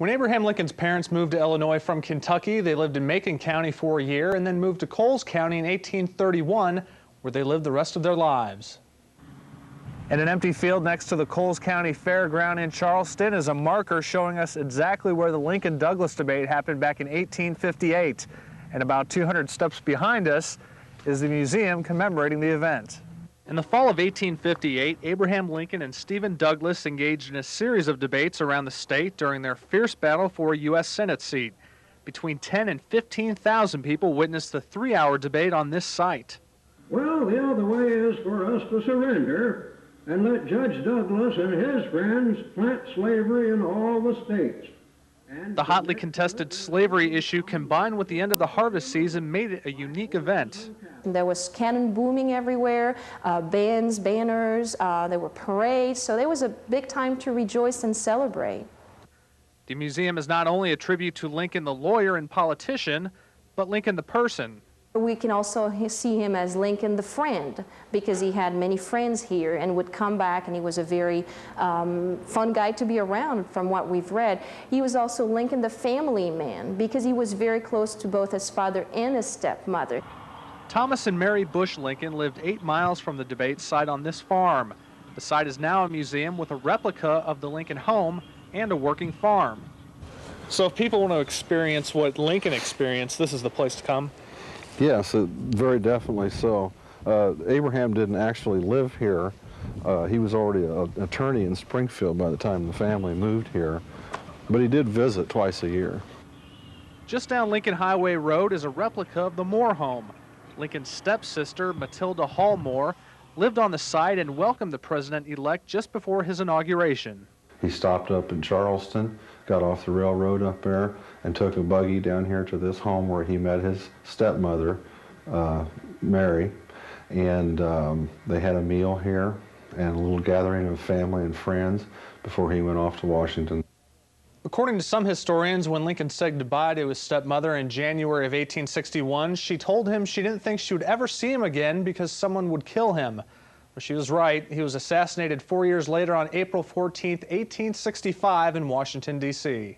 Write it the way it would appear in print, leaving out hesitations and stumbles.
When Abraham Lincoln's parents moved to Illinois from Kentucky, they lived in Macon County for a year and then moved to Coles County in 1831, where they lived the rest of their lives. And an empty field next to the Coles County Fairground in Charleston is a marker showing us exactly where the Lincoln-Douglas debate happened back in 1858. And about 200 steps behind us is the museum commemorating the event. In the fall of 1858, Abraham Lincoln and Stephen Douglas engaged in a series of debates around the state during their fierce battle for a U.S. Senate seat. Between 10 and 15,000 people witnessed the 3-hour debate on this site. Well, the other way is for us to surrender and let Judge Douglas and his friends plant slavery in all the states. The hotly contested slavery issue combined with the end of the harvest season made it a unique event. There was cannon booming everywhere, bands, banners, there were parades, so there was a big time to rejoice and celebrate. The museum is not only a tribute to Lincoln the lawyer and politician, but Lincoln the person. We can also see him as Lincoln the friend, because he had many friends here and would come back, and he was a very fun guy to be around from what we've read. He was also Lincoln the family man, because he was very close to both his father and his stepmother. Thomas and Mary Bush Lincoln lived 8 miles from the debate site on this farm. The site is now a museum with a replica of the Lincoln home and a working farm. So if people want to experience what Lincoln experienced, this is the place to come? Yes, very definitely so. Abraham didn't actually live here. He was already an attorney in Springfield by the time the family moved here, but he did visit twice a year. Just down Lincoln Highway Road is a replica of the Moore home. Lincoln's stepsister, Matilda Hall Moore, lived on the site and welcomed the president-elect just before his inauguration. He stopped up in Charleston, got off the railroad up there, and took a buggy down here to this home where he met his stepmother, Mary, and they had a meal here and a little gathering of family and friends before he went off to Washington. According to some historians, when Lincoln said goodbye to his stepmother in January of 1861, she told him she didn't think she would ever see him again because someone would kill him. Well, she was right. He was assassinated 4 years later on April 14, 1865 in Washington, D.C.